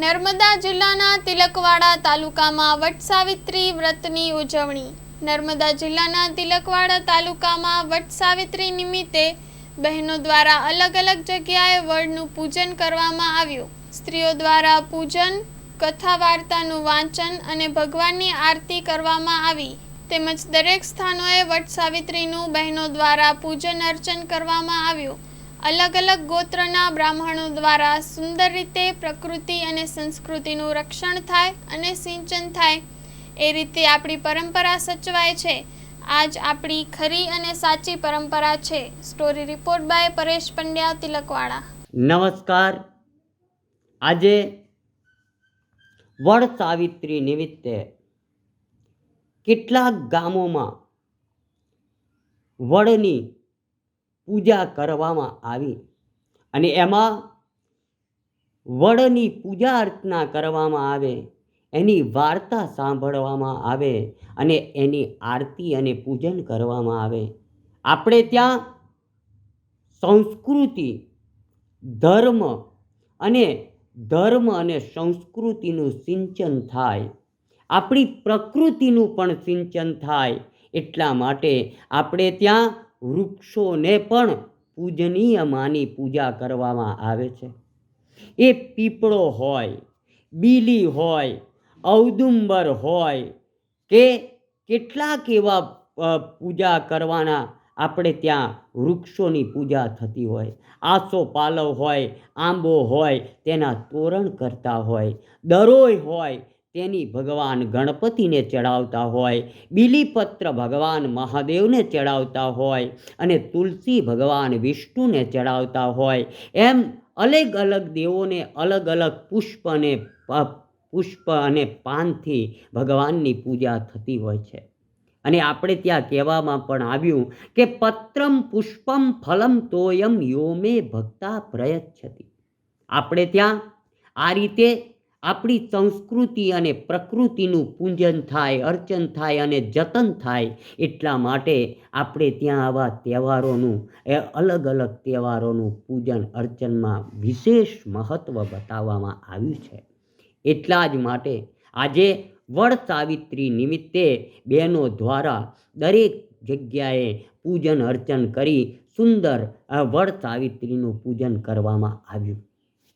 નર્મદા જિલ્લાના તિલકવાડા તાલુકામાં વટસાવિત્રી વ્રતની ઉજવણી। નર્મદા જિલ્લાના તિલકવાડા તાલુકામાં વટસાવિત્રી નિમિત્તે બહેનો દ્વારા અલગ અલગ જગ્યાએ વડનું પૂજન કરવામાં આવ્યું। સ્ત્રીઓ દ્વારા પૂજન, કથા વાર્તાનું વાંચન અને ભગવાનની આરતી કરવામાં આવી તેમજ દરેક સ્થાનોએ વટસાવિત્રીનું બહેનો દ્વારા પૂજન અર્ચન કરવામાં આવ્યું। અલગ અલગ ગોત્રના બ્રાહ્મણો દ્વારા સુંદર રીતે પ્રકૃતિ અને સંસ્કૃતિનું રક્ષણ થાય અને સિંચન થાય એ રીતે આપણી પરંપરા સચવાય છે। આજ આપણી ખરી અને સાચી પરંપરા છે। Story report by Paresh Pandya, Tilakwada. નમસ્કાર। આજે વડસાવિત્રી નિમિત્તે કેટલાક ગામોમાં વડની પૂજા કરવામાં આવી અને એમાં વડની પૂજા અર્ચના કરવામાં આવે, એની વાર્તા સાંભળવામાં આવે અને એની આરતી અને પૂજન કરવામાં આવે। આપણે ત્યાં સંસ્કૃતિ, ધર્મ અને સંસ્કૃતિનું સિંચન થાય, આપણી પ્રકૃતિનું પણ સિંચન થાય। એટલા માટે આપણે ત્યાં વૃક્ષોને પણ પૂજનીય માની પૂજા કરવામાં આવે છે। એ પીપળો હોય, બીલી હોય, ઔદુંબર હોય કે કેટલાક એવા પૂજા કરવાના આપણે ત્યાં વૃક્ષોની પૂજા થતી હોય। આસોપાલવ હોય, આંબો હોય તેના તોરણ કરતા હોય, દરોય હોય તેની ભગવાન ગણપતિને ચડાવતા હોય, બીલીપત્ર ભગવાન મહાદેવને ચડાવતા હોય અને તુલસી ભગવાન વિષ્ણુને ચડાવતા હોય। એમ અલગ અલગ દેવોને અલગ અલગ પુષ્પ અને પાનથી ભગવાનની પૂજા થતી હોય છે। અને આપણે ત્યાં કહેવામાં પણ આવ્યું કે પત્રમ પુષ્પમ ફલમ તોયમ યોમે ભક્તા પ્રયચ્છતિ। આપણે ત્યાં આ રીતે આપણી સંસ્કૃતિ અને પ્રકૃતિનું પૂજન થાય, અર્ચન થાય અને જતન થાય। એટલા માટે આપણે ત્યાં આવા તહેવારોનું અલગ અલગ તહેવારોનું પૂજન અર્ચનમાં વિશેષ મહત્ત્વ બતાવવામાં આવ્યું છે। એટલા જ માટે આજે વડસાવિત્રી નિમિત્તે બહેનો દ્વારા દરેક જગ્યાએ પૂજન અર્ચન કરી સુંદર વડસાવિત્રીનું પૂજન કરવામાં આવ્યું।